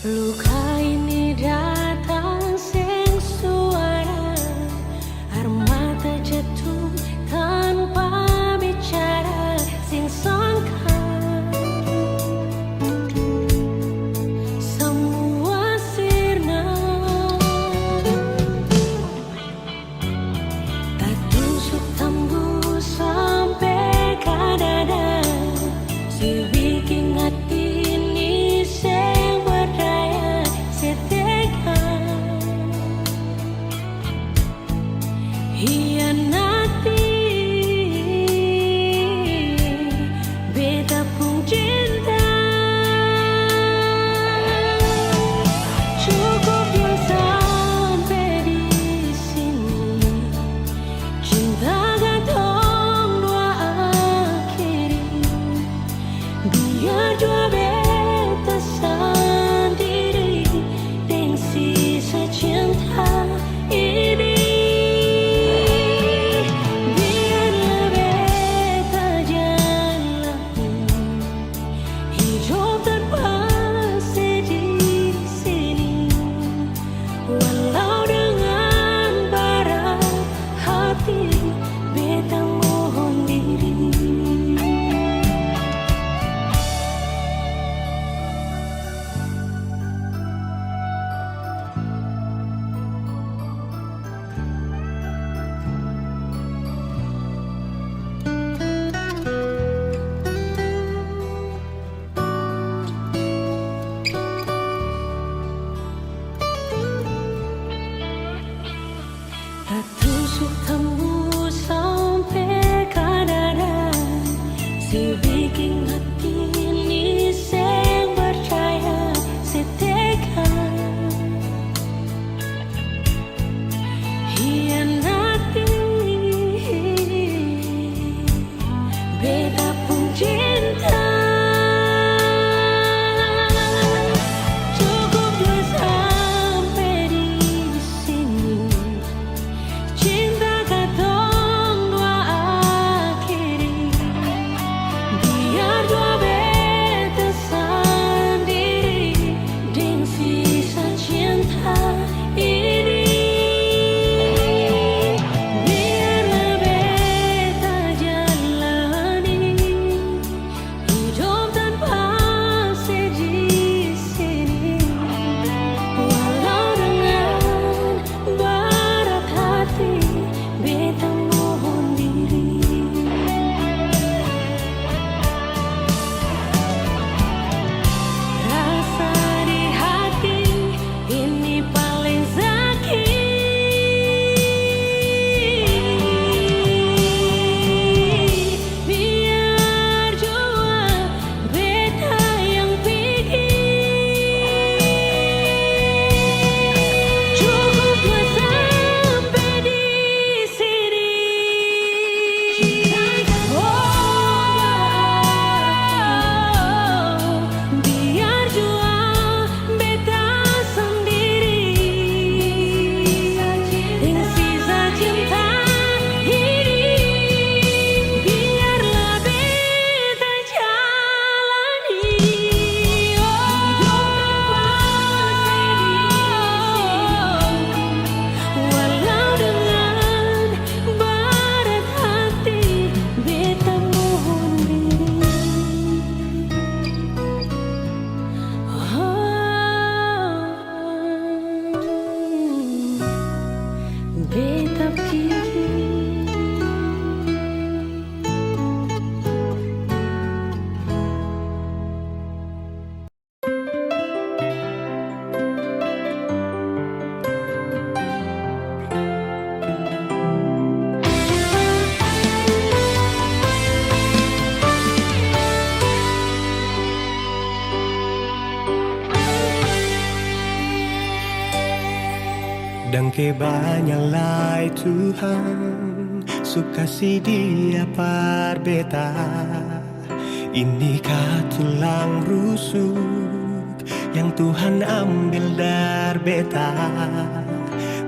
Luka ini datang sing suara, air mata jatuh tanpa bicara, sing sangka semua sirna. Tak tusuk tembus sampai ke dada, si bikin hati ini sing berdaya setegah. Hianati beta pun cinta, cukup yang sampai di sini. Cinta gantung dua akhiri, biar jua beta sendiri dengan sisa cinta ini. Biarlah beta jalani hidup tanpa sedih sini, walau dengan berat hati beta mohon diri. Tak tusuk tembus sampai ke dada, si bikin hati ini sing percaya setegah. Hianati beta pun cinta, cukup dua sampai di sini. Cinta katong dua akhiri, biar dua beta sendiri dengan sisa cinta ini. Biarlah beta jalani hidup tanpa sedih sini, walau dengan berat hati beta mohon diri. Rasa di hati ini paling sakit, biar jua beta yang pikir. Cukup dua sampai di sini. Biar jua beta sendiri dengan sisa cinta ini. Biarlah beta jalani walau dengan berat hati beta mohon diri. Beta pikir Dan kebanyalah Tuhan suka si dia par beta. Ini tulang rusuk yang Tuhan ambil dari beta.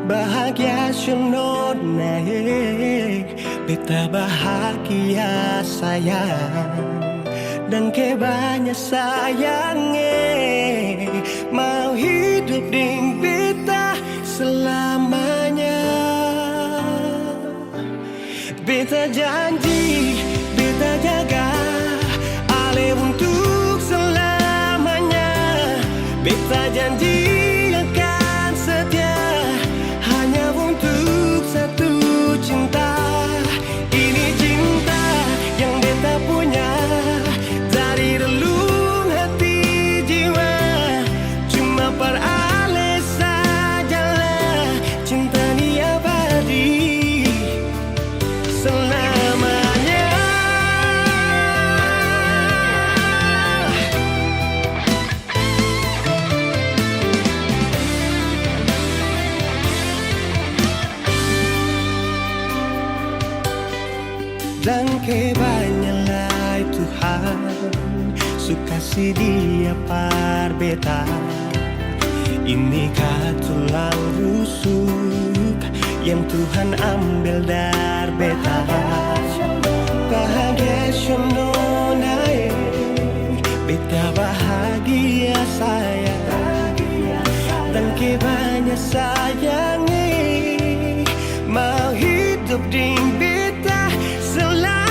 Bahagia sunod naik, beta bahagia sayang. Dan kebanyakan sayangnya mau hidup ding beta selamanya. Beta janji, beta jaga ale untuk selamanya. Beta janji akan setia hanya untuk satu cinta. Ini cinta yang beta punya dari relung hati jiwa. Cuma per ale sajalah cinta ni abadi selamanya. Dan kebanyalah Tuhan suka si dia par beta. Ini tulang rusuk yang Tuhan ambil dari beta. Bahagia naik, beta bahagia saya. Dan kebanyakan sayangi mau hidup di beta selamanya.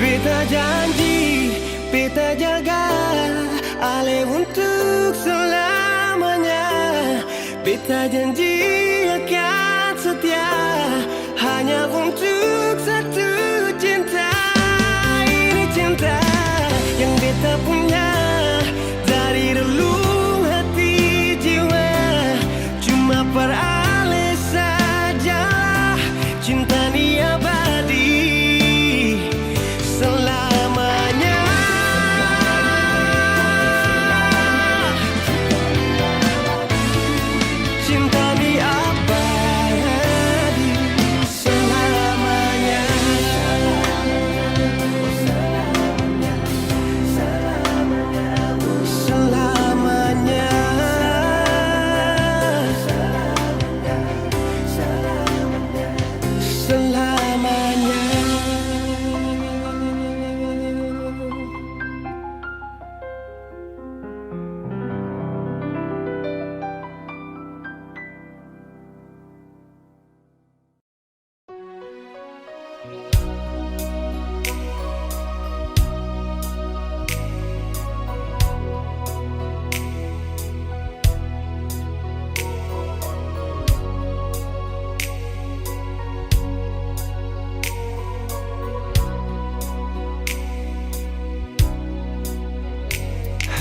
Beta janji, beta jaga ale untuk selamanya. Beta janji akan setia hanya untuk satu cinta. Ini cinta yang beta punya dari relung hati jiwa. Cuma per ale sajalah cinta ni abadi selamanya. Cinta ni abadi selamanya. Selamanya.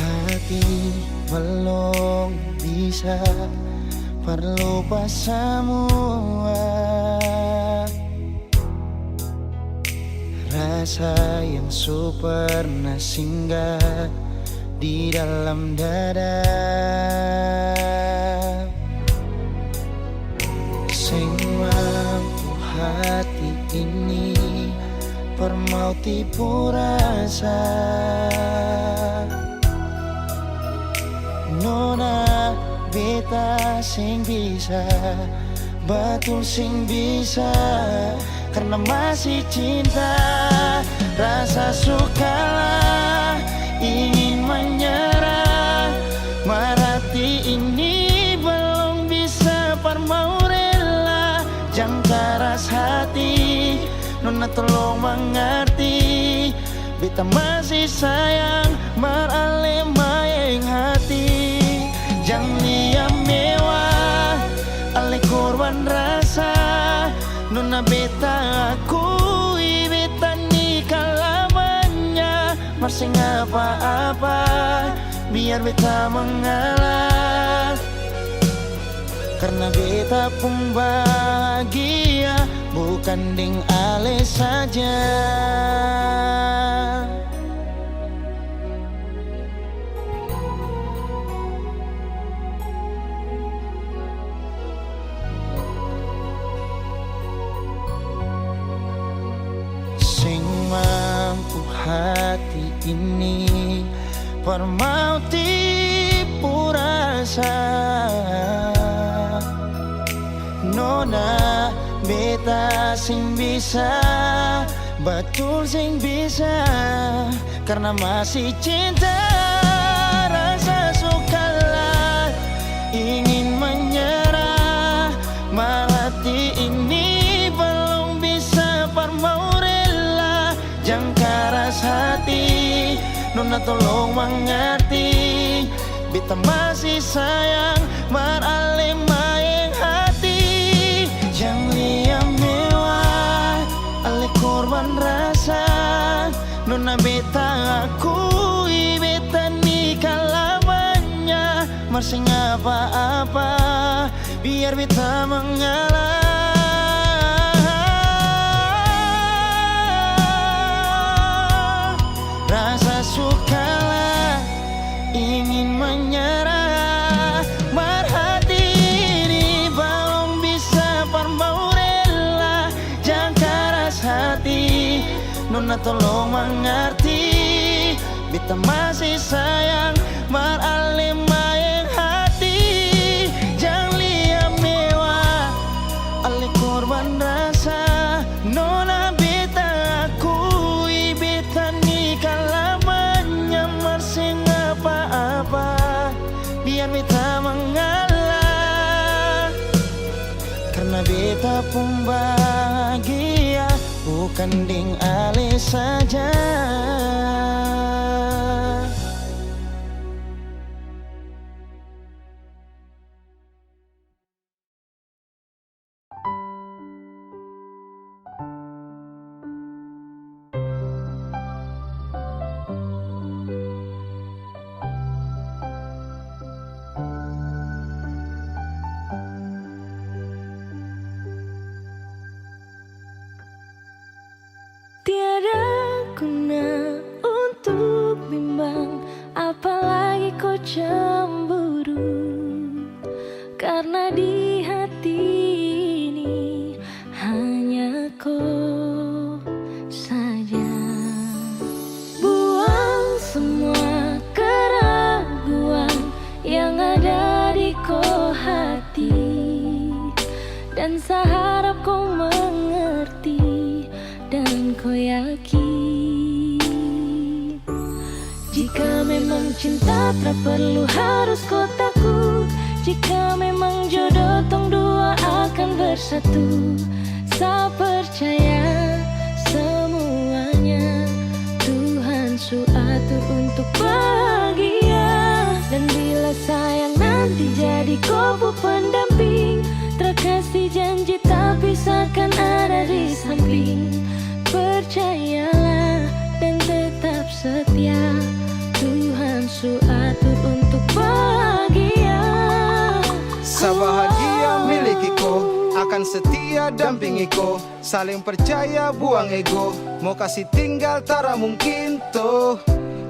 Hati belum bisa berlupa semua rasa yang pernah singgah di dalam dada. Sing mampu hati ini permau tipu rasa. Nona beta sing bisa, betul sing bisa, karena masih cinta. Rasa sukalah ingin menyerah, merati ini belum bisa permau rela. Jangan keras hati, Nona tolong mengerti. Beta masih sayang merale mayang hati. Jangan liam mewah, ale korban rasa. Nona beta akui, beta ni kalamanya. Masing apa-apa, biar beta mengalah. Karena beta pun bahagia, bukan ding ale saja. Sing mampu hati ini permau tipu rasa. Nona beta sing bisa, betul sing bisa, karena masih cinta. Rasa sukalah ingin menyerah, hati ini belum bisa mau rela. Jangan keras hati, nona tolong mengerti. Beta masih sayang, marale maeng hati. Jangan liam mewah, ale korban rasa. Nona beta akui, beta nikah lamanya. Masih apa-apa, biar beta mengalah. Rasa sukalah ingin menyerah, hati ini belum bisa mau rela. Jangan keras hati, nona tolong mengerti. Beta masih sayang, marale maeng hati. Jangan liam mewah, ale korban rasa. Nona beta akui, beta nikah lamanya. Masih apa-apa, biar beta mengalah. Karena beta pun bahagia, bukan ding ale saja. Tiada guna untuk bimbang, apalagi kau cemburu. Karena di hati ini hanya kau saja. Buang semua keraguan yang ada di kau hati, dan saya harap kau mengerti dan kau yakin. Jika memang cinta tak perlu harus kau takut. Jika memang jodoh tong dua akan bersatu. Saya percaya semuanya Tuhan su atur untuk bahagia. Dan bila sayang nanti jadi kau pendamping, terkasih janji tapi seakan ada di samping. Percayalah dan tetap setia, Tuhan su atur untuk bahagia. Sebahagia milikiku, akan setia dampingiku. Saling percaya buang ego, mau kasih tinggal tara mungkin toh.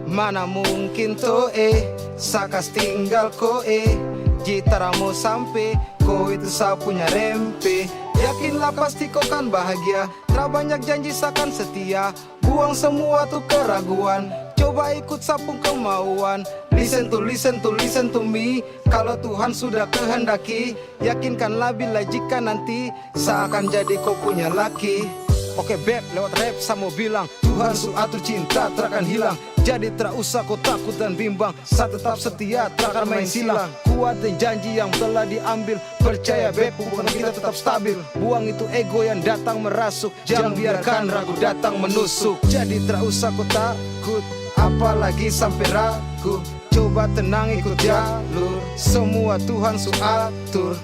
Mana mungkin toh sakas tinggal ko jitara mau sampai, ko itu saya punya rempe. Yakinlah pasti kau kan bahagia, tak banyak janji sakan setia. Buang semua tuh keraguan, coba ikut sapung kemauan. Listen to me. Kalau Tuhan sudah kehendaki, yakinkanlah bila jika nanti seakan jadi kau punya laki. Oke beb, lewat rap saya mau bilang, Tuhan su atur cinta terakan hilang. Jadi tak usah kau takut dan bimbang, saya tetap setia terakan main silang. Kuatin janji yang telah diambil, percaya beb hubungan kita tetap stabil. Buang itu ego yang datang merasuk, jangan biarkan ragu datang menusuk. Jadi tak usah kau takut, apalagi sampai ragu. Coba tenang ikut jalur, semua Tuhan su atur.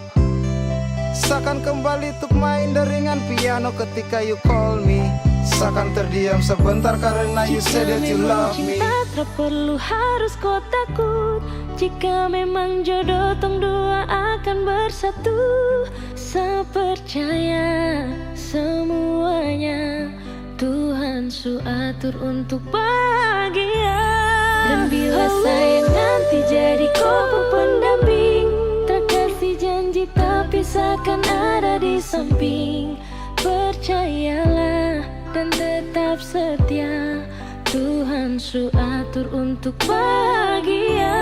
Seakan kembali untuk main deringan piano ketika you call me. Seakan terdiam sebentar karena you said that you love me. Cinta tak perlu harus kau takut. Jika memang jodoh tong dua akan bersatu. Saya percaya semuanya Tuhan su atur untuk bahagia. Dan bila saya nanti jadi kau pendamping, terkasih janji tapi seakan ada di samping. Percayalah dan tetap setia, Tuhan su atur untuk bahagia.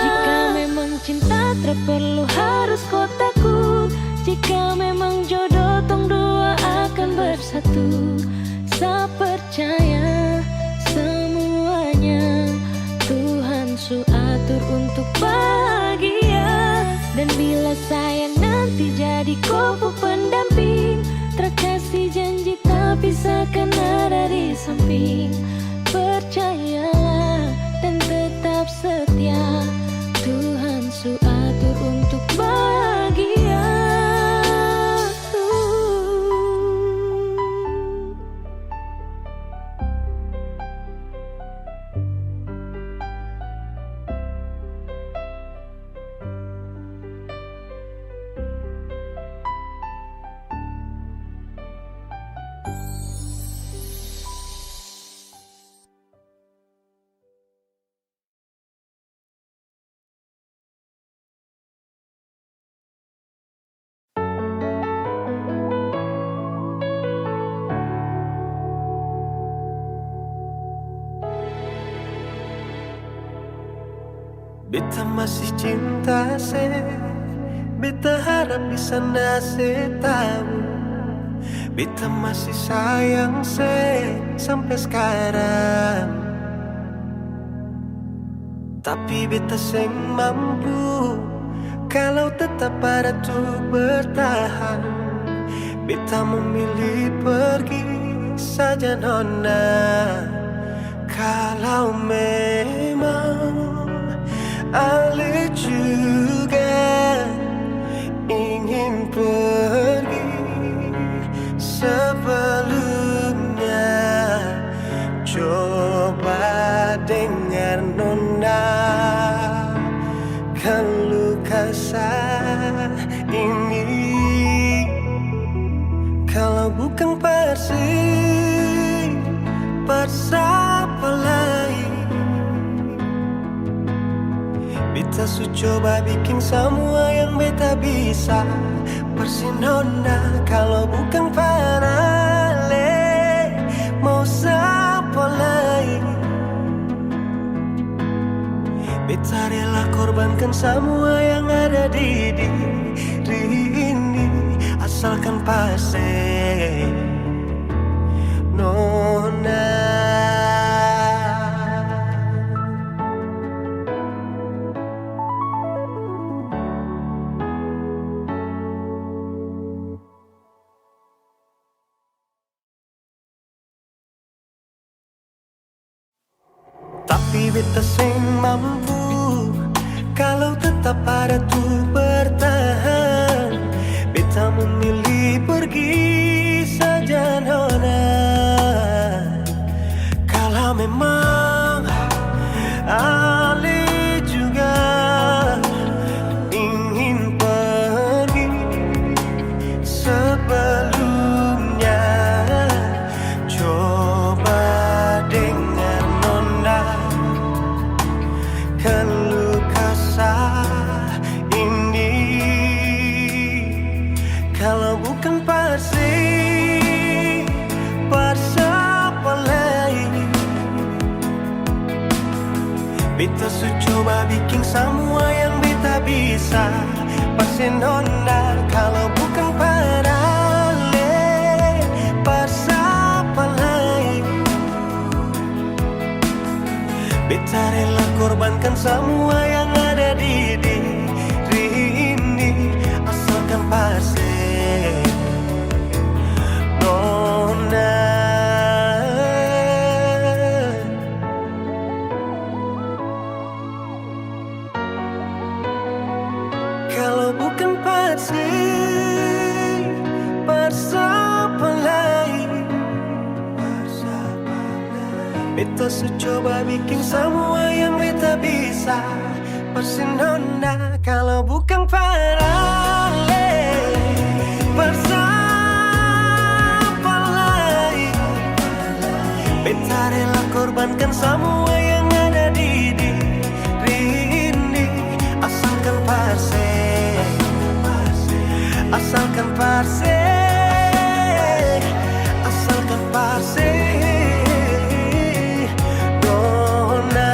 Jika memang cinta tak perlu harus kau takut. Jika memang jodoh tong dua akan bersatu. bisa percaya semuanya Tuhan su atur untuk bahagia. Dan bila sayang nanti jadi kubu pendamping, terkasih janji tak bisa kan ada di samping. Percayalah dan tetap setia, Tuhan su atur untuk bahagia. Beta masih cinta se, beta harap di sana se tahu, beta masih sayang se sampai sekarang. Tapi beta seng mampu kalau tetap ada tuh bertahan. Beta memilih pergi saja nona. Kalau memang Ale juga ingin pergi sebelumnya, coba dengar nona keluh kesah ini. Kalau bukan siapa lain, beta su coba bikin semua yang beta bisa. Persinona kalau bukan Ale, mau siapa lain? Beta rela korbankan semua yang ada di diri ini, asalkan pasti nona. Tapi beta seng mampu kalau tetap ada tuh bertahan. Beta memilih pergi saja nona. Kalau memang Ale juga ingin pergi sebelumnya, coba dengar nona keluh kesah ini. Kalau bukan siapa lain, beta su coba bikin semua yang beta bisa. Pasti nona kalau bukan Ale, siapa lain? Beta rela korbankan semua yang ada di diri ini, asalkan pasti nona. Kalau bukan siapa lain, beta su coba bikin semua yang beta bisa. Persinona kalau bukan Ale, siapa lain? Beta rela korbankan semua yang ada di diri ini, asalkan asalkan nona.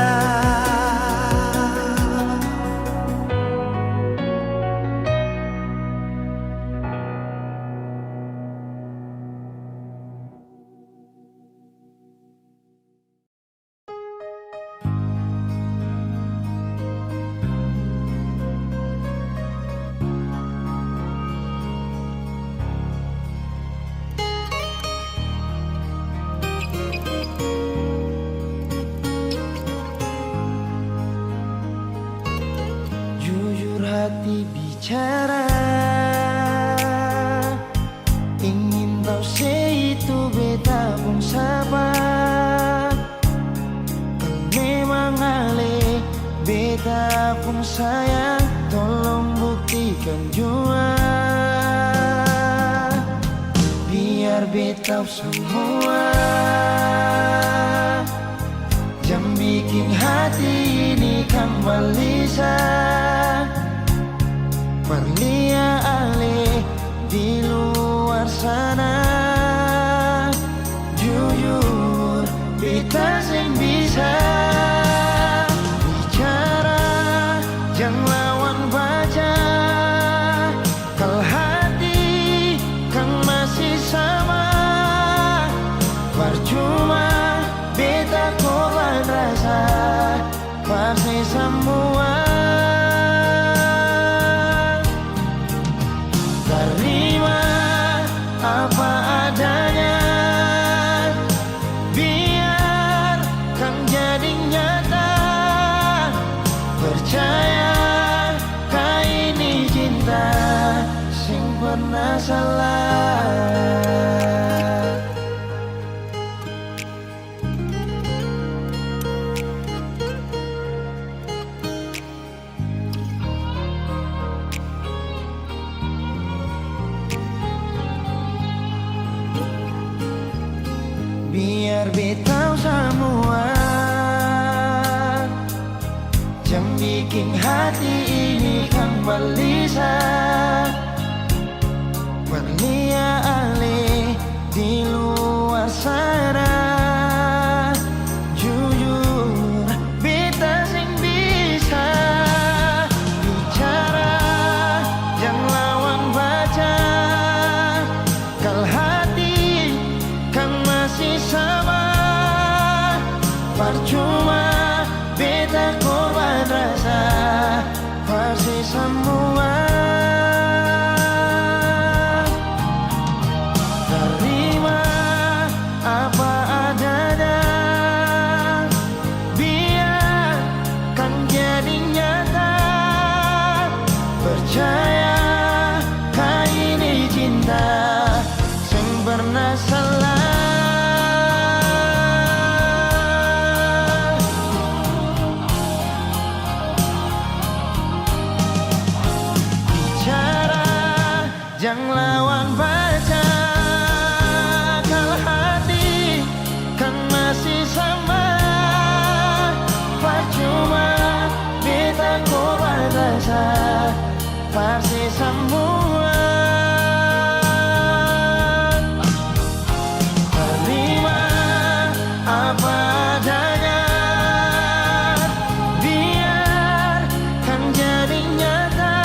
biar beta semua yang bikin hati ini kembali perlia alih di luar sana. Jujur beta sing bisa bicara yang lawan baca. Kalau hati kan masih sama, percuma beta korban rasa pasti semua. Terima apa adanya, biarkan jadi nyata. Percaya kau ini cinta sing pernah salah. Biar beta semua yang bikin hati ini kembali perlia alih di luar sana. Jujur beta sing bisa bicara yang lawan baca. Kalau hati kan masih sama, percuma beta korban rasa pasti semua. Terima apa adanya, biarkan jadi nyata. Percaya kau ini cinta sing pernah salah. Jangan lawan baca. Kalau hati kan masih sama, percuma beta korban rasa pasti semua. Terima apa adanya, biarkan jadi nyata.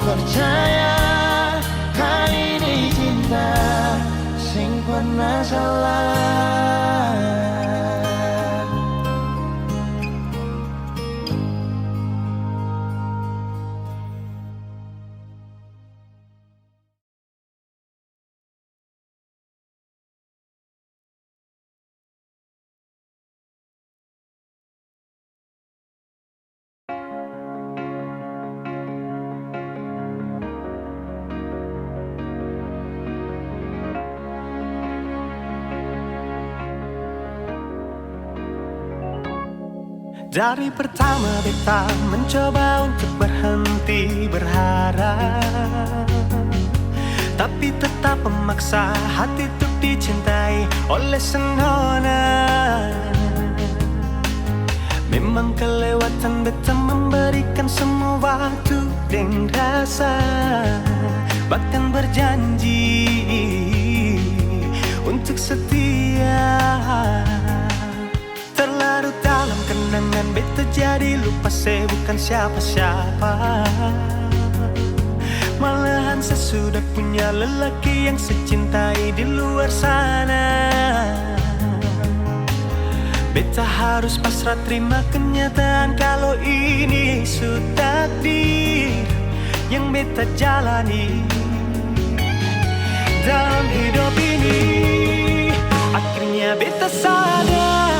Percaya kali ini cinta sing pernah salah. Dari pertama beta mencoba untuk berhenti berharap, tapi tetap memaksa hati untuk dicintai oleh senona. Memang kelewatan beta memberikan semua waktu dan rasa, bahkan berjanji untuk setia. Terlarut dalam kenangan beta jadi lupa saya bukan siapa-siapa. Malahan saya sudah punya lelaki yang secintai di luar sana. Beta harus pasrah terima kenyataan kalau ini sudah takdir yang beta jalani dalam hidup ini. Akhirnya beta sadar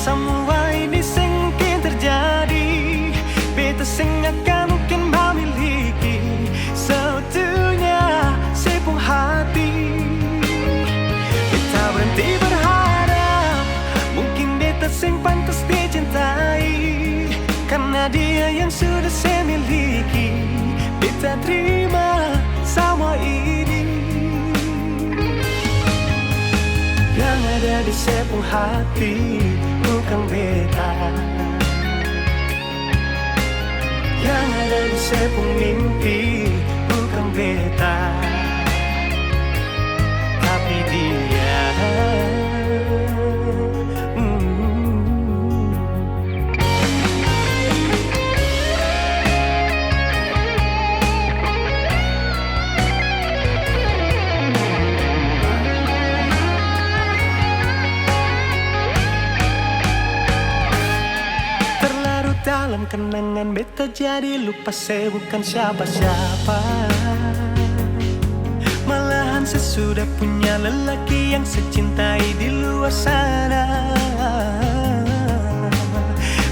semua ini sengkin terjadi. Beta sing akan mungkin memiliki seutuhnya sepenuh hati. Beta berhenti berharap mungkin beta sing pantas dicintai, karena dia yang sudah saya miliki. Beta terima semua ini. ada di sepung hati, bukan beta. Yang ada di sepung mimpi, bukan beta, tapi dia. Dalam kenangan beta jadi lupa saya bukan siapa-siapa. Malahan sesudah punya lelaki yang secintai di luar sana.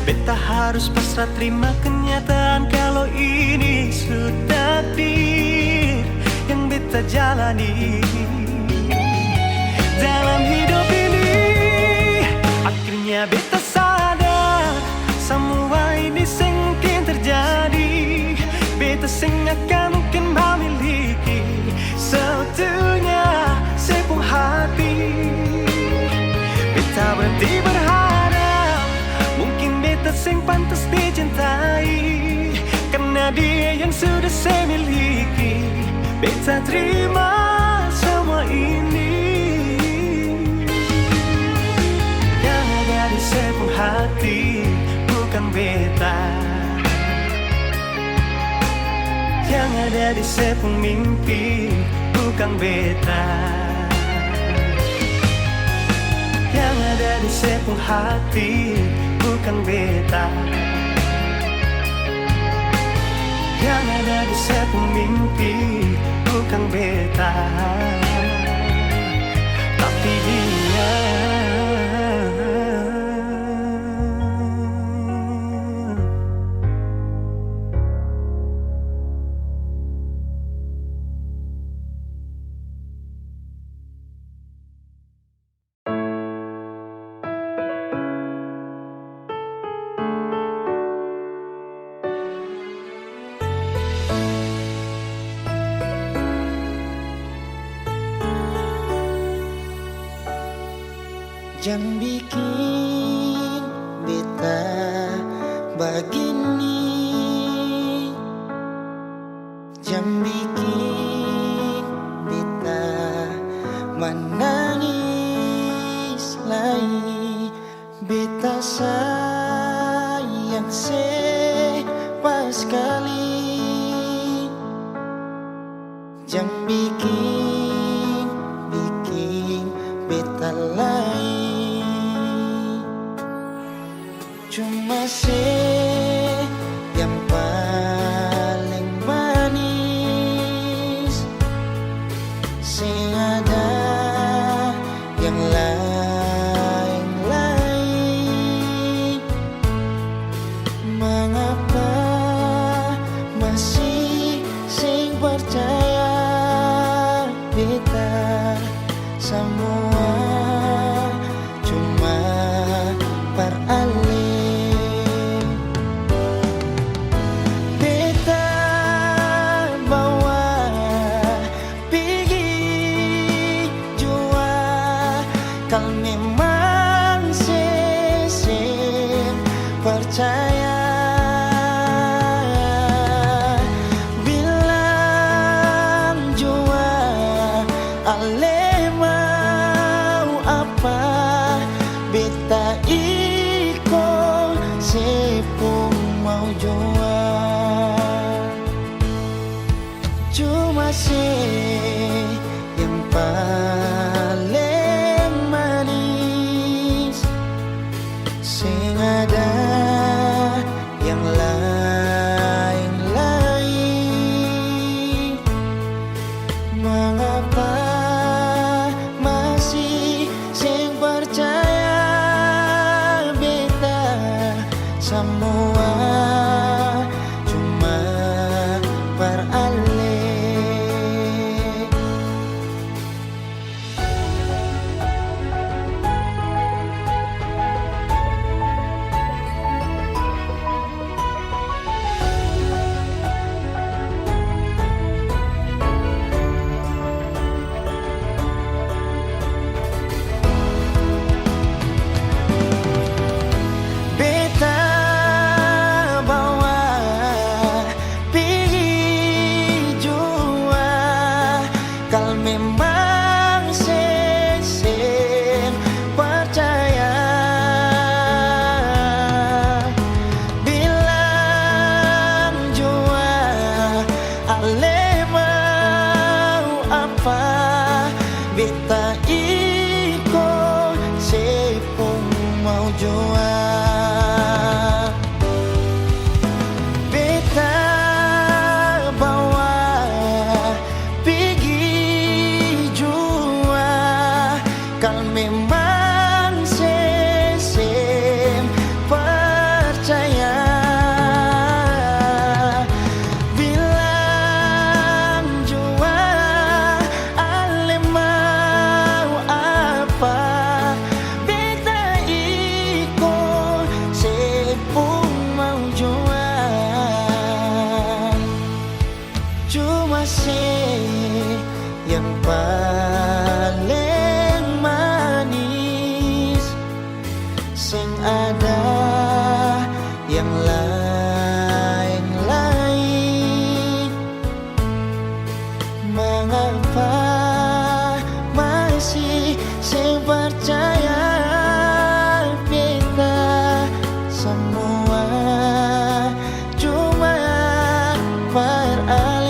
Beta harus pasrah terima kenyataan kalau ini sudah takdir yang beta jalani dalam hidup ini. Akhirnya beta sadar semua ini sengkin terjadi. Beta sing akan mungkin memiliki seutuhnya sepung hati. Beta berhenti berharap mungkin beta sing pantas dicintai, karena dia yang sudah saya miliki. Beta terima semua ini. Yang ada di sepung hati, bukan beta. Yang ada di sepung mimpi, bukan beta. Yang ada di sepung hati, bukan beta. Yang ada di sepung mimpi, bukan beta, tapi dia. Jangan bikin beta begini, jangan bikin beta menangis lagi. Beta sayang sepas sekali. Jangan bikin beta lain. Cuma yang paling manis, sing ada yang lain-lain. Mengapa masih sing percaya beta semua cuma peralih. Kau memang percaya. Bilang jua ale mau apa, beta iko sepung mau jua. Cuma yang paling manis, sing ada yang lain-lain. Mengapa masih sing percaya beta semua cuma peralih. Kal memang sen percaya bilang jua ale mau apa beta iko sepung mau jua beta bawa pergi jua kal memang sen percaya bilang jua ale mau apa beta iko sepung mau jua cuma yang paling manis sing ada yang lain-lain mengapa masih sing percaya beta semua cuma beralih.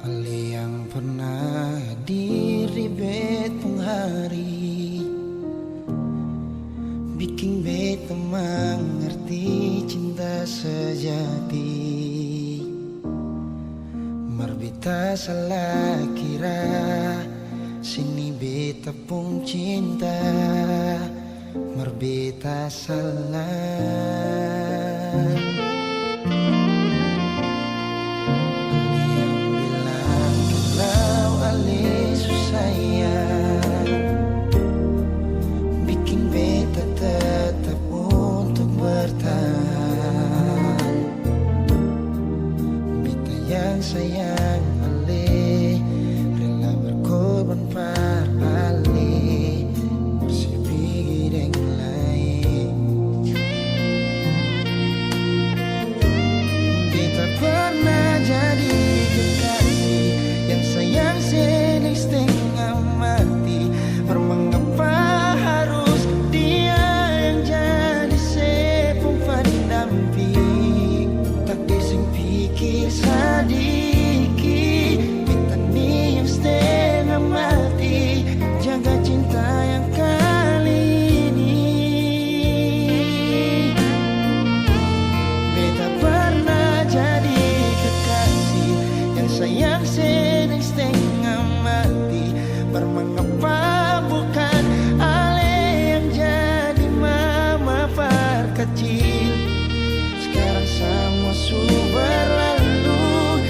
Ale yang pernah hadir di betong hari bikin beta mengerti cinta sejati. Marbita salah kira sini beta pun cinta marbita salah. Bikin beta tetap untuk bertahan. Beta yang sayang ale rela berkorban par ale bersih yang lain. Beta pernah jadi kekasih yang sayang sedih setengah mati. Mengapa harus dia yang jadi sepung pendamping? Tak dising pikir sedikit beta ni yang setengah mati jaga cinta yang kali ini. Beta pernah jadi kekasih yang sayang sedih setengah mati. Mengapa bukan ale yang jadi mama kecil? Sekarang semua sudah berlalu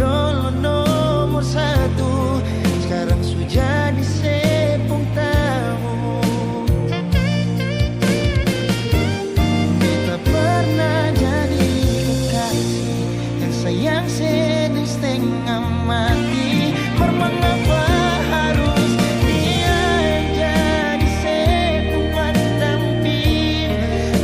dulu nomor satu, sekarang sudah disepung tamu. Kita pernah jadi kekasih yang sayang sedang setengah mati. Mengapa harus dia yang jadi sepung pendamping?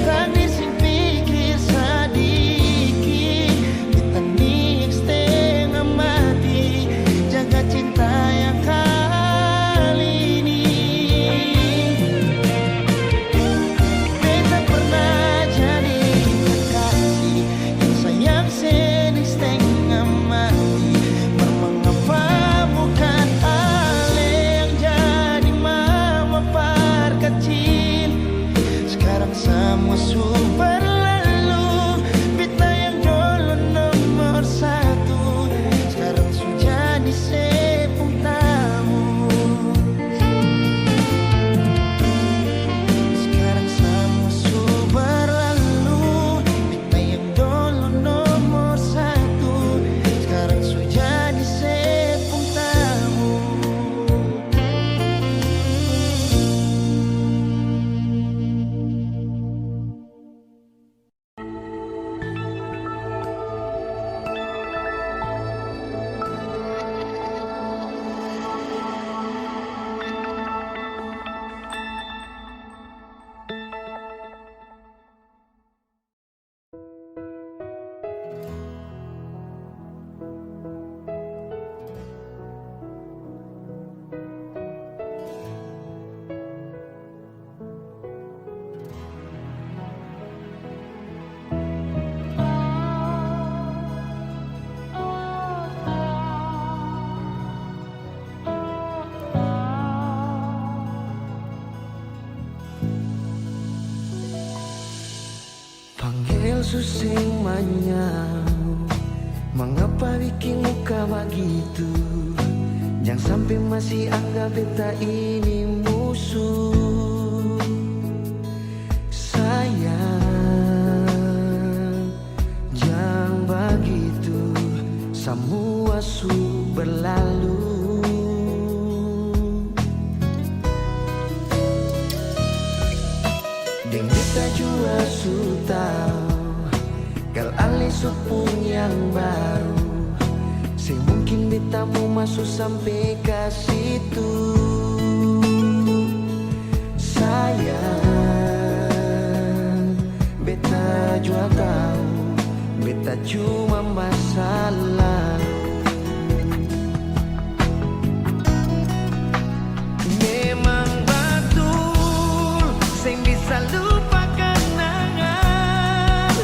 Takdir sing pikir sedikit, kita nih setengah mati. Jaga cinta yang kali ini. Beta pernah jadi kekasih yang sayang sedang setengah mati. Mengapa bukan Ale yang jadi mama perkecil? Sekarang semua sudah berlalu. Beta yang dulu nomor satu, sekarang sudah disepung tamu. Sekarang semua sudah berlalu. Beta yang dulu nomor satu, sekarang sudah disepung tamu. Panggil susing manyau, mengapa bikin muka begitu? Jangan sampai masih anggap beta ini musuh. Sayang, jangan begitu, semua sudah berlalu. Deng beta jua su tahu, gal ali supung yang baru. Sing mungkin beta mau masuk sampai ke situ. Sayang, beta jua tahu, beta cuma masa lalu. Memang betul, sing bisa lupa kenangan,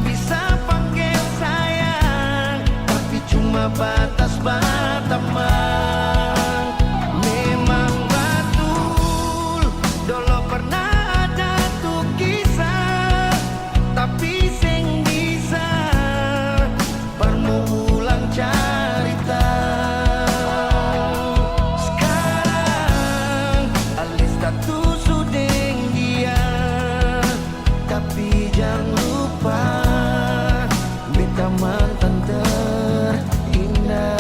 bisa panggil sayang, tapi cuma batas berteman. Memang betul, dulu pernah ada tuh kisah, tapi sing bisa permulang cerita. Sekarang alis status sudah dia, tapi jangan lupa beta mantan terindah.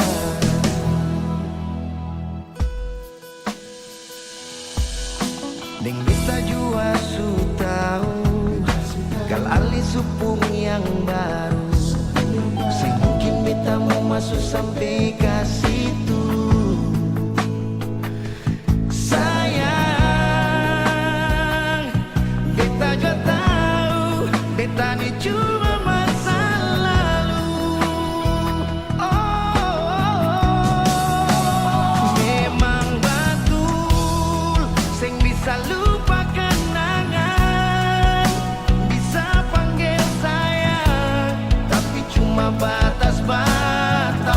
Deng beta jua su tahu, gal ali supung yang baru. Sing mungkin beta mau masuk sampai ke situ. Sayang, beta juga tahu, beta ni cuma masa lalu. Memang betul, sing bisa lupa kenangan, bisa panggil sayang, tapi cuma batas berteman.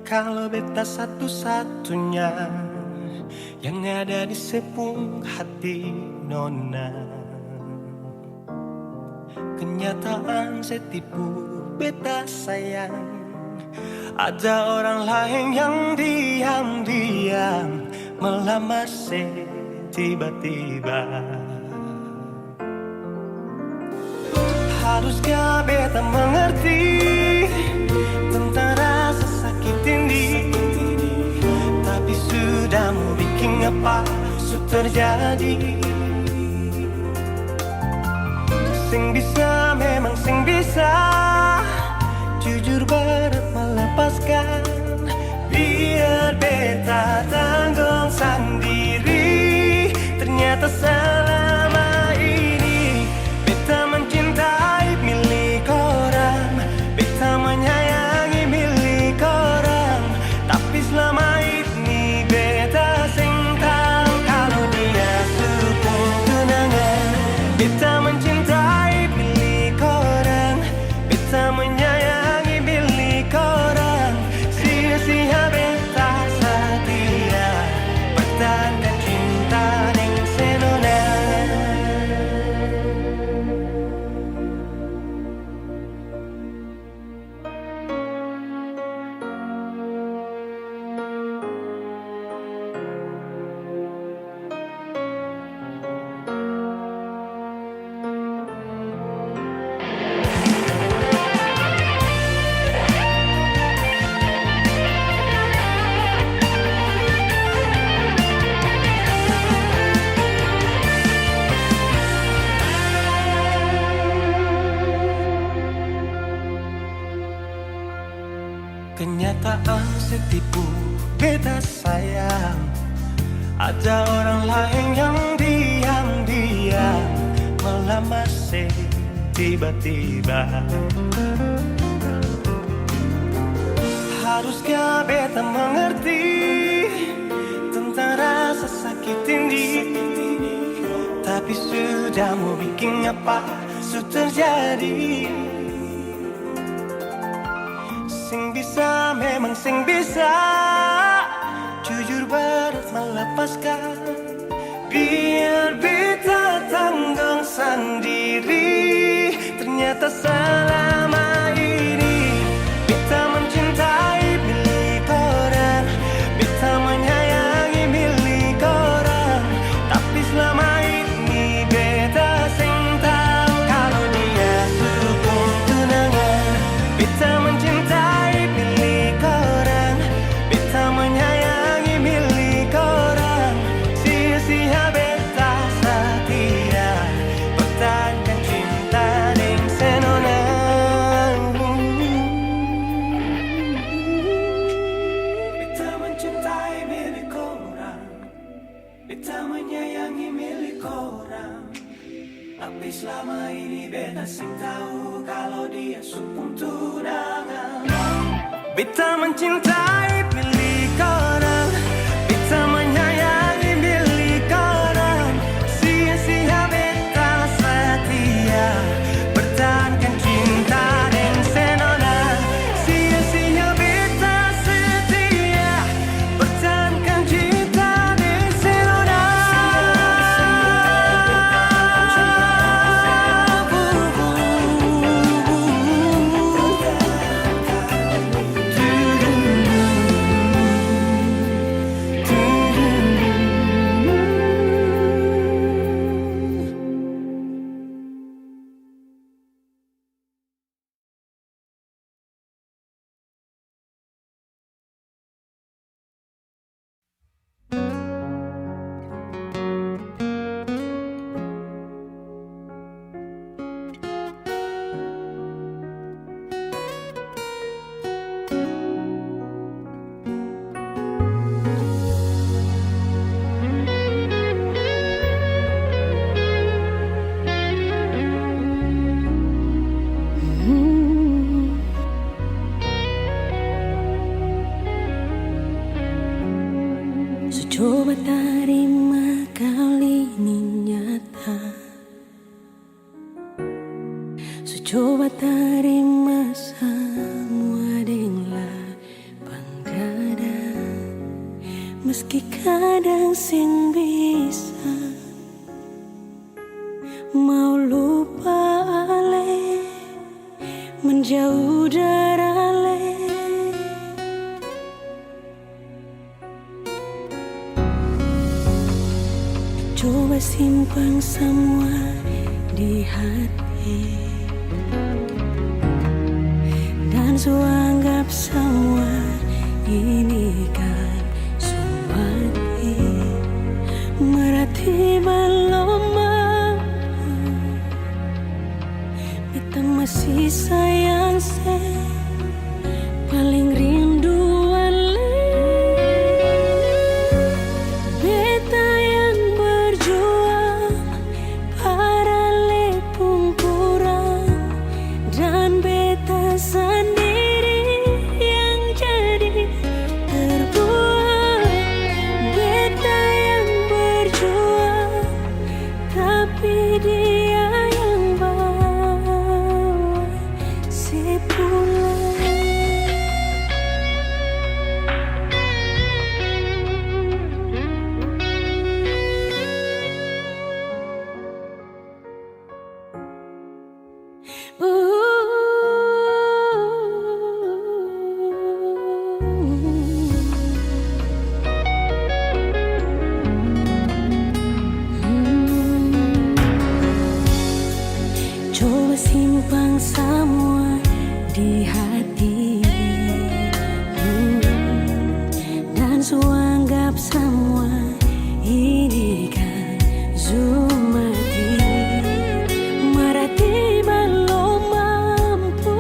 kalau beta satu-satunya yang ada di sepung hati nona. Kenyataan setipu beta sayang, ada orang lain yang diam-diam melamar tiba-tiba. Haruskah beta mengerti tentang rasa sakit ini, tapi sudah mau bikin apa su terjadi. Sing bisa, memang sing bisa, jujur berat melepaskan. Biar beta tanggung sendiri. Ternyata selama ini beta mencintai milik orang, beta menyayangi milik orang, tapi selama ini beta sing tahu kalau dia sepung tunangan. Beta mencintai milik orang, beta menyayangi milik orang, sia-sia beta setia pertahankan cinta ning senona. Kenyataan setipu beta sayang, ada orang lain yang diam-diam melamar tiba-tiba. Haruskah beta mengerti tentang rasa sakit ini, tapi sudah mau bikin apa su terjadi. Sing bisa, memang sing bisa, jujur berat melepaskan. Biar beta tanggung sendiri. Ternyata selama ini beta mencintai milik orang, beta menyayangi milik orang, tapi selama ini beta sing tahu kalau dia sepung tunangan. Beta mencintai milik orang, beta menyayangi milik orang, sia-sia beta setia pertahankan cinta ning senona. Beta mencintai milik orang, beta menyayangi milik orang, tapi selama ini beta sing tahu kalau dia sepung tunangan. Beta mencintai milik orang, beta menyayangi milik orang, sia-sia beta setia pertahankan cinta dan senona. Sia-sia beta setia pertahankan cinta dan senona. Coba terima kali ini nyata, coba terima semua dengan Meski kadang sing bisa mau lupa ale, menjauh dari ale. Coba simpan semua di hati dan anggap semua ini kan suwati. Merati belum mampu, beta masih sayang se, paling rindu ale. Beta yang berjuang, para lepung kurang, dan beta sendiri yang jadi terbuang. Beta yang berjuang, tapi dia yang bawa si pulang. Coba simpan semua di hati, dan anggap semua ini kan zumati. Merati belum mampu,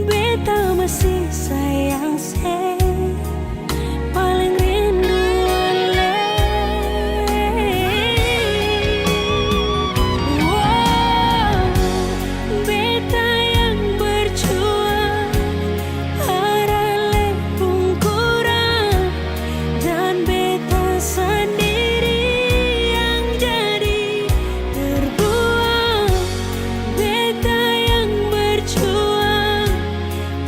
beta masih sayang se, paling rindu ale. Beta yang berjuang, para lepung kurang, dan beta sendiri yang jadi terbuang. Beta yang berjuang,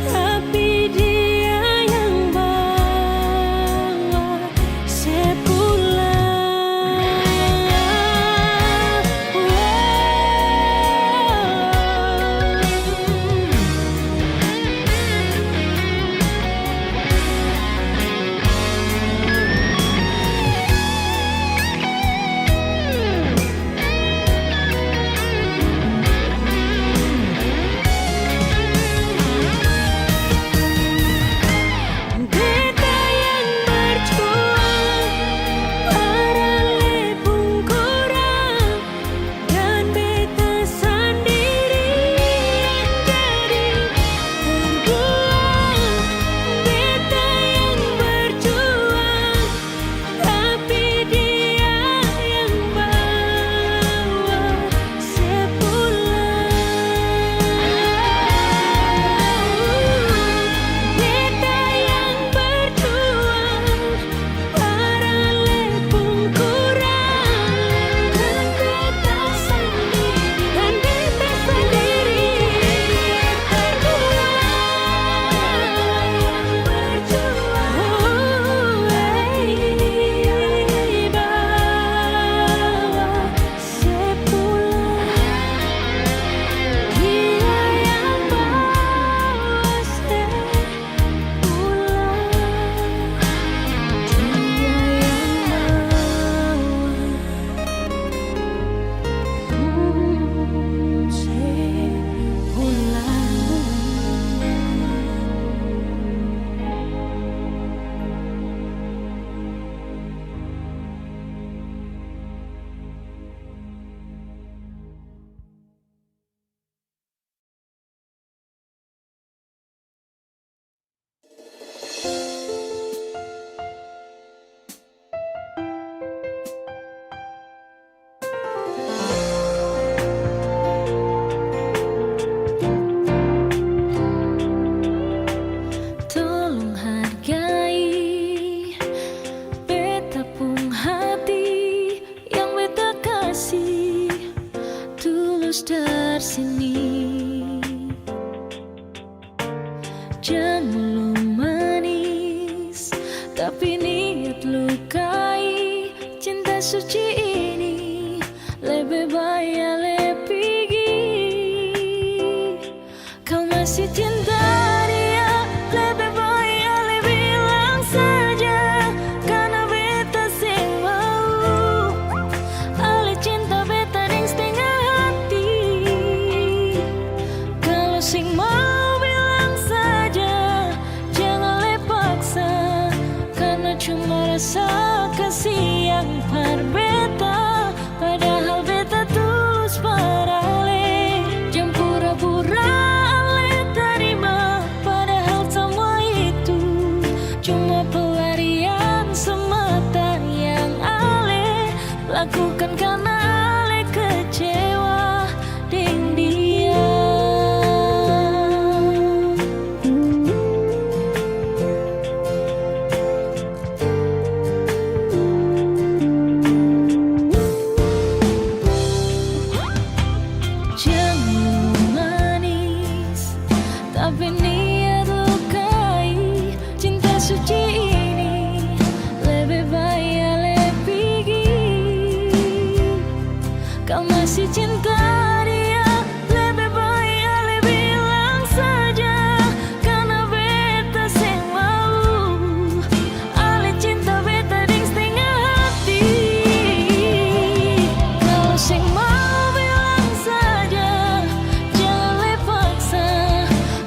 tapi dia yang bawa sepulang. Beta yang berjuang, para lepung kurang, dan beta sendiri yang jadi terbuang. Beta yang berjuang, tapi dia yang bawa sepulang. Beta yang berjuang, para lepung kurang, dan beta sendiri yang bawa sepulang. Dia yang bawa Tolong hargai beta pung hati yang beta kasih tulus dari sini. Jangan lu manis, tak tapi niat lukai. Cinta suci ini lebih baik pergi. Kau masih cinta dia, lebih baik bilang saja, karena beta sing mau. Ale cinta beta ding setengah hati. Kalau sing mau bilang saja, jangan le paksa, karena cuma rasa kasih yang berbeda. Padahal beta tulus parale, jangan pura-pura ale terima. Padahal semua itu cuma pelarian semata yang ale lakukan karena ale kecewa dengan dia. Jangan manis, tapi niat lukai. Cinta suci ini lebih baik pergi. Kau masih cinta dia, lebih baik bilang saja, karena beta sing mau. Ale cinta beta ding setengah hati. Kalau sing mau bilang saja, jangan le paksa,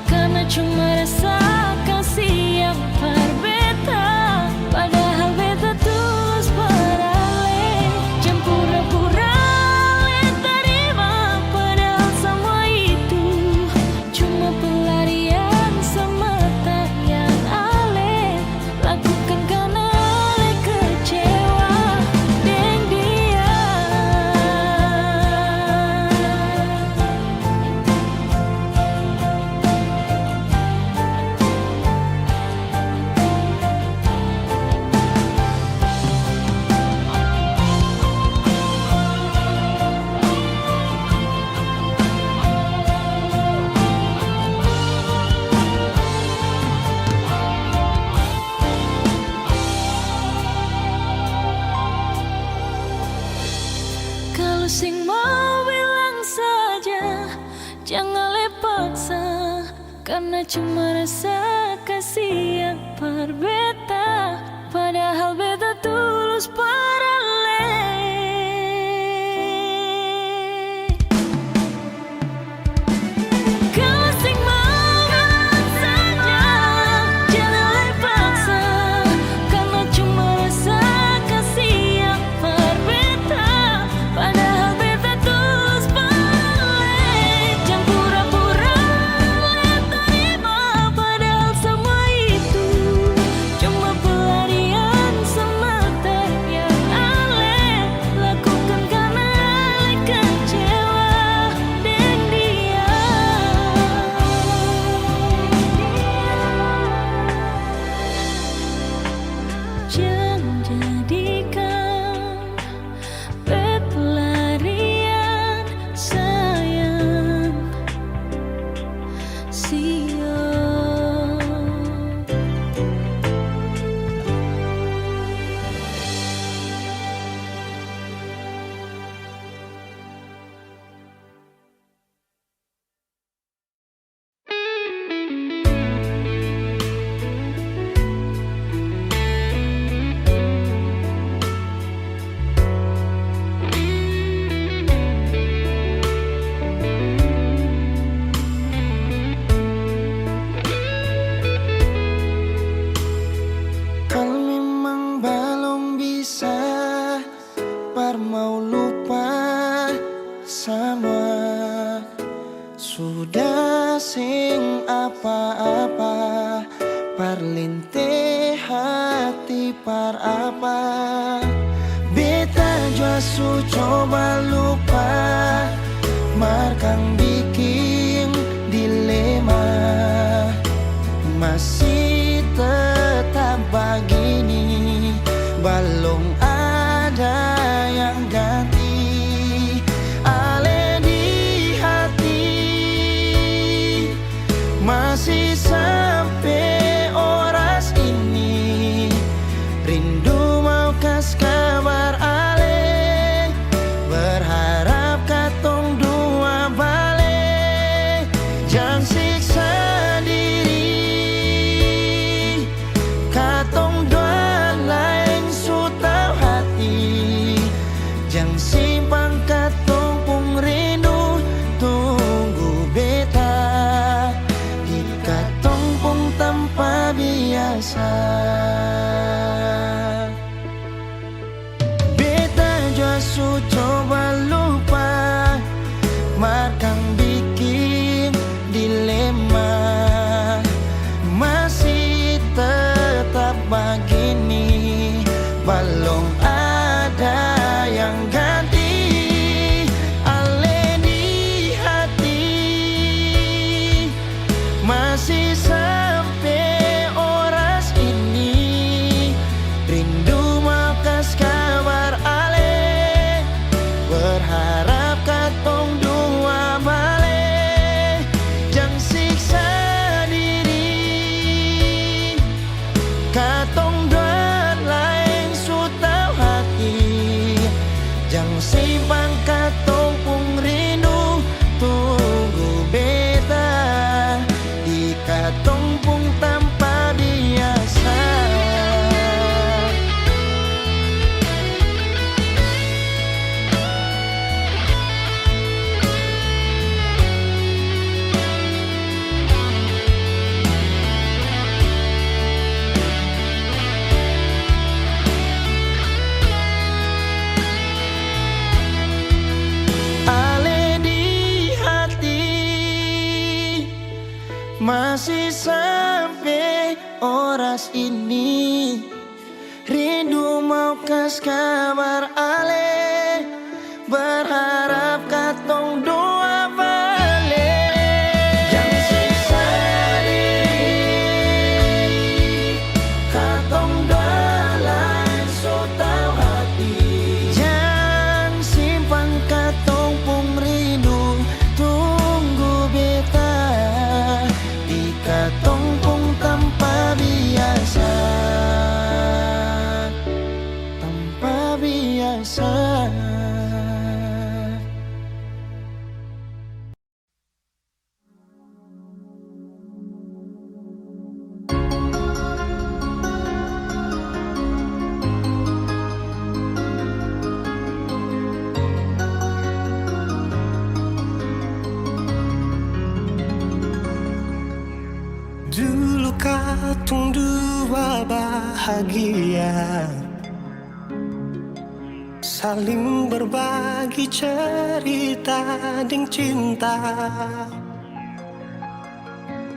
karena cuma rasa kasih yang berbeda. Padahal beta tulus parale, jangan pura-pura le terima. Padahal semua itu cuma pelarian semata yang ale lakukan karena ale kecewa dengan dia. Kalau sing mau bilang saja, jangan le paksa, karena cuma rasa kasih yang berbeda. Padahal beta tulus parale. Kalau sing mau bilang saja, jangan le paksa, karena cuma rasa kasih yang berbeda. Padahal beta tulus parale, jangan pura-pura le terima. Padahal semua itu cuma pelarian semata yang ale lakukan karena ale kecewa dengan dia. Jangan jadikan pelarian sayang, siap. Kalau memang belum bisa mau lupa semua, sudah sing apa-apa, perlinte hati par apa. Beta jua su coba lupa, markang bikin dilema. Masih tetap begini, belum ada yang ganti. Ale di hati masih sampai oras ini, belum ada yang ganti. Ale di hati masih sampai oras ini, rindu makas kabar ale, berharap katong dua balik, jang siksa diri, katong dua lain sutau hati, jang simpang katong pung rindu, tunggu beta di katong pung tanpa biasa. Ale di hati masih sampai oras ini, rindu mau kas kabar ale, berharap katong doa balik, yang siksa diri, katong doa lain so tau hati, yang simpan katong pung rindu, tunggu beta di katong pung tanpa biasa, tanpa biasa. Dulu katong dua bahagia, saling berbagi cerita ding cinta.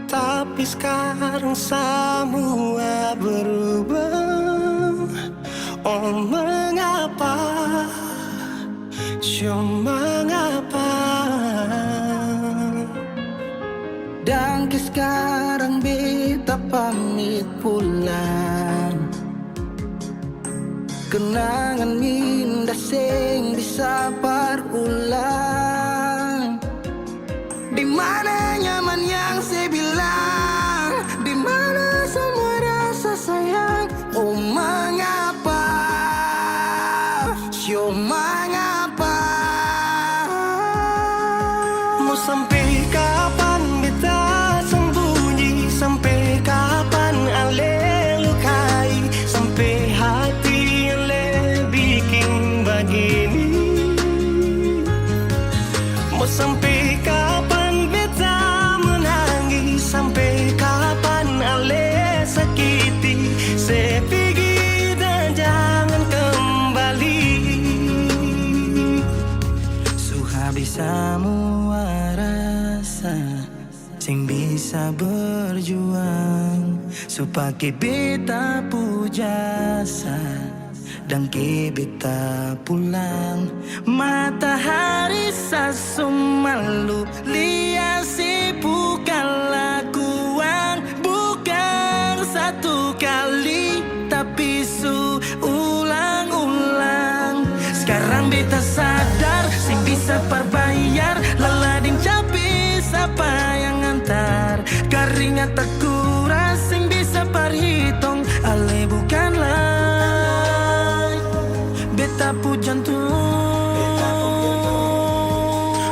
Tapi sekarang semua berubah. Oh mengapa, mengapa? Dan sekarang beta pamit pulang, kenangan minda sing bisa berulang. Di mana nyaman yang saya bilang, di mana semua rasa sayang. Oh mengapa, mengapa? Mau sampai kapan beta sembunyi, sampai kapan ale lukai, sampai hati ale bikin begini. Mau sampai kapan beta menangis, sampai kapan ale sakiti, saya pergi dan jangan kembali. Suhabis semua rasa sing bisa berjuang, supaya beta pujasa dan ke beta pulang. Matahari sasumalu liasi bukan lakuan, bukan satu kali tapi ulang-ulang. Sekarang beta sadar sing bisa perbayar, lalading capi siapa yang antar, keringat terkuras sing bisa perhitung, ale bukanlah beta pu jantung.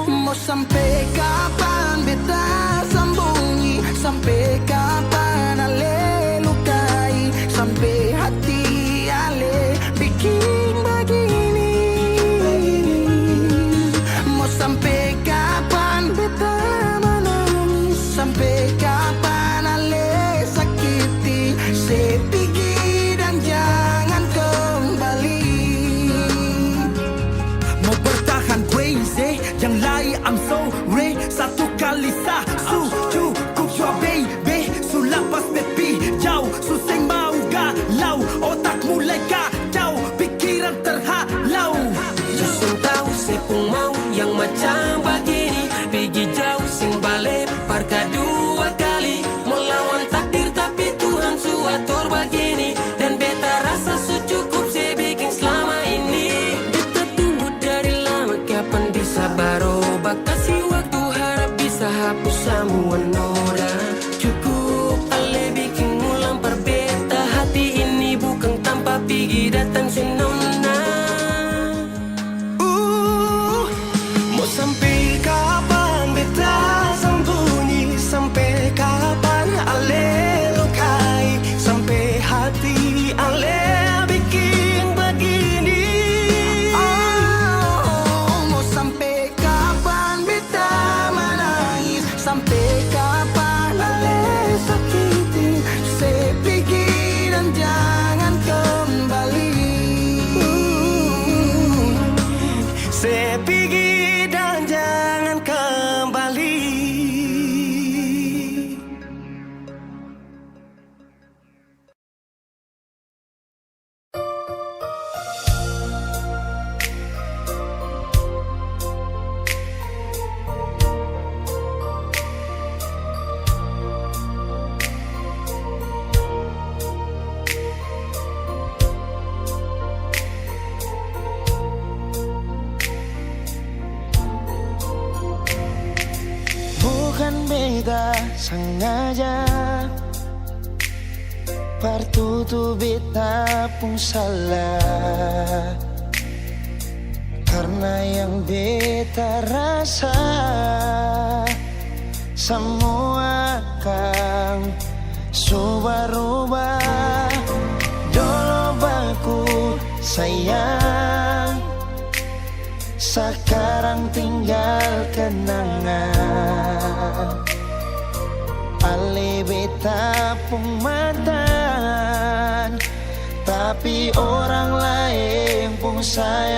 Mau sampai kapan beta sembunyi, sampai kapan ale lukai, sampai hati ale bikin begini. Mau sampai kapan beta menangis, sampai kapan ale sakiti, saya pergi dan jangan kembali. atur begini, dan beta rasa cukup saya bikin selama ini. Beta tunggu dari lama, kapan bisa berubah? Kasih waktu, harap bisa hapus semua noda. Cukup ale bikin ulang perbeta. Hati ini bukan tanpa pergi datang senona. Mau sampai kapan beta sembunyi? Sampai kapan ale lukai? Sampai hati ale bikin begini. Mau sampai kapan beta menangis? Sampai kapan ale sakiti? Saya pergi dan jangan kembali. Saya pergi dan jangan kembali. Bukan beta sengaja, partutu beta pun salah. Karena yang beta rasa semua akan subah-rubah. Dulu baku sayang, sekarang tinggal kenangan. Ale beta pun mantan, tapi orang lain pun sayang.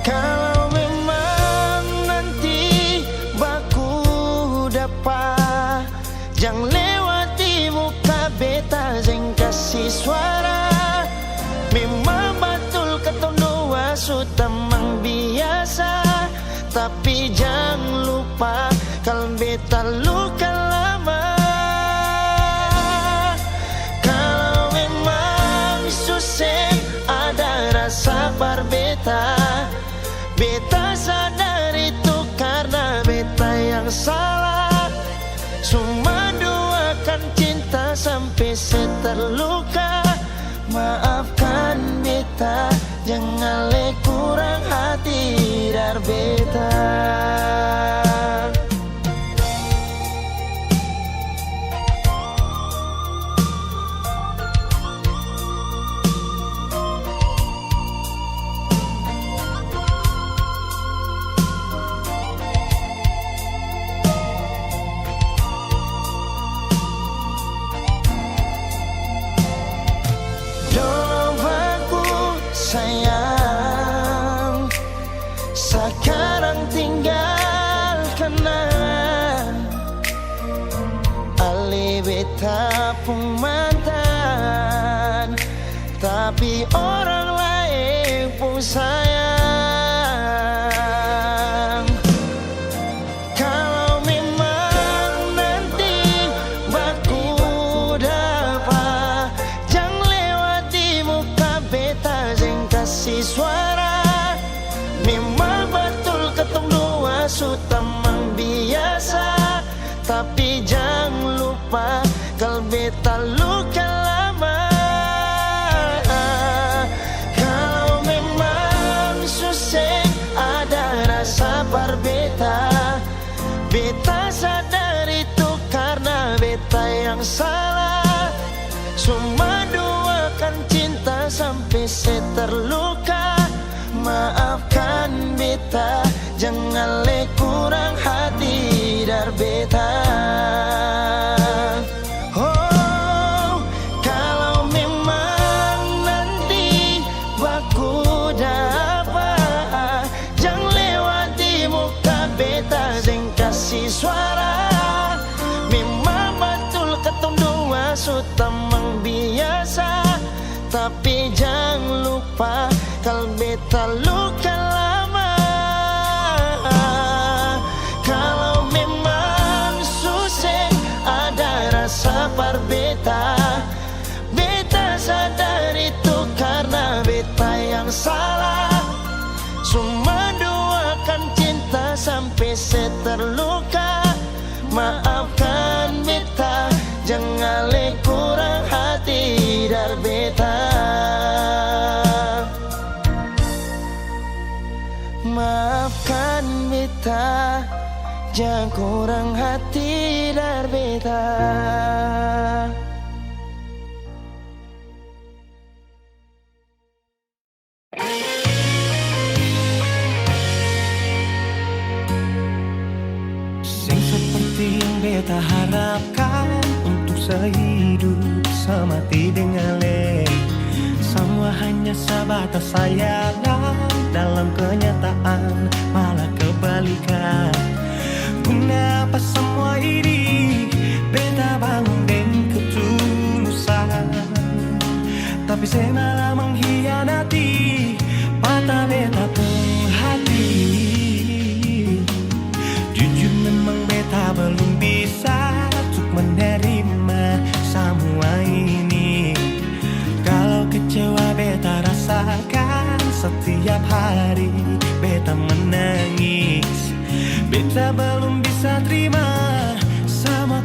Kalau memang nanti baku dapat, jangan lewati muka beta, jangan kasih suara. Memang betul ketemu dua sutamang biasa, tapi jangan lupa kalau beta luka lama. Kalau memang susah ada rasa berbeta, beta sadar itu karena beta yang salah. Cuma doakan cinta sampai saya terluka. Maafkan beta, jangan le kurang hati dar beta. Sayang, sekarang tinggal kenangan. Ale beta pun mantan, tapi orang lain pun sayang. Kalau memang nanti baku dapat, jangan lewati muka beta, jangan kasih suara. Memang betul ketemu dua sutamang biasa, tapi jangan lupa kalau beta luka lama. Kalau memang susah ada rasa berbeta, beta sadar itu karena beta yang salah. Cuma doakan cinta sampai saya terluka. Maafkan beta, jangan le kurang hati dar beta. Oh, kalau memang nanti baku dapat, jangan lewati muka beta, jangan kasih suara. Memang betul ketemu dua sutamang biasa, tapi jangan lupa kalau beta luka lama. Kalau memang susah sapar beta. Beta sadar itu karena beta yang salah. Cuma doakan cinta sampai seterluka. Maafkan beta, jangan le kurang hati dar beta. Maafkan beta, jangan kurang hati dar beta. Sing seperti yang beta harapkan, untuk sehidup semati dengan le. Semua hanya sebatas hayalan, dalam kenyataan malah kebalikan. Kenapa semua ini beta bangun dengan ketulusan, tapi saya malah mengkhianati mata beta pun hati. Jujur memang beta belum bisa untuk menerima semua ini. Kalau kecewa beta rasakan setiap hari beta menangis. Beta belum bisa terima sama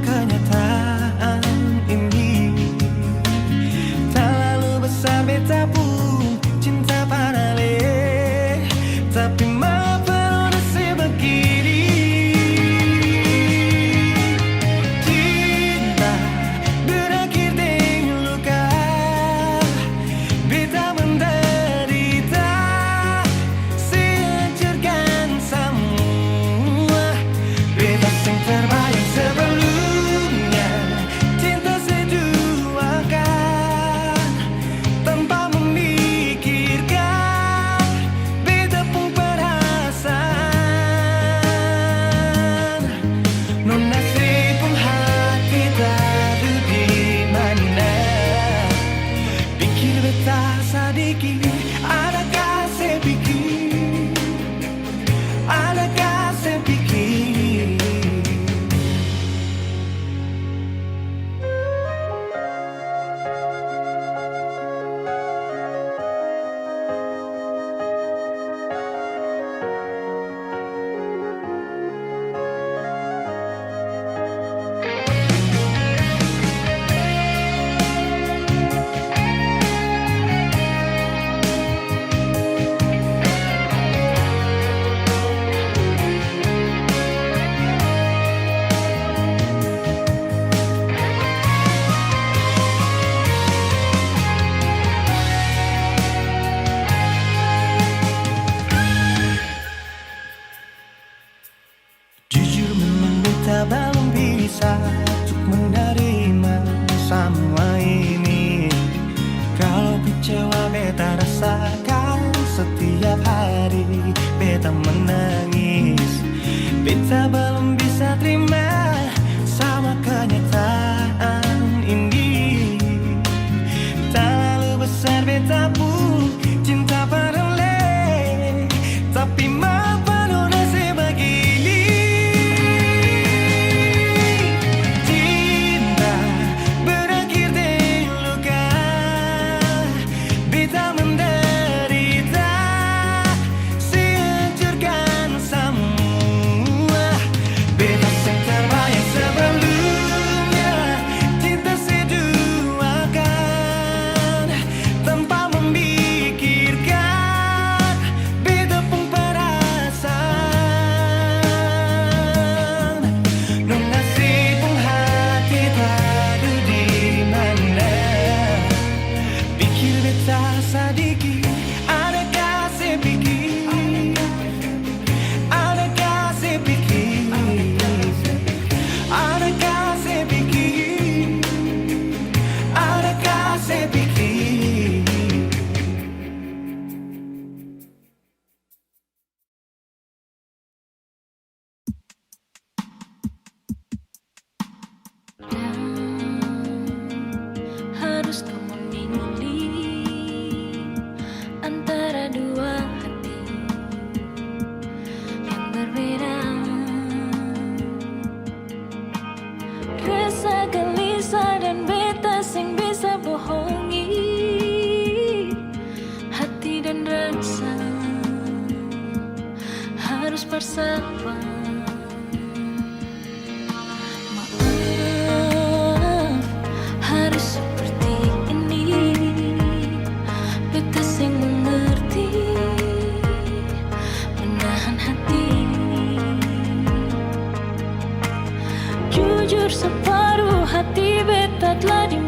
telah dimulai.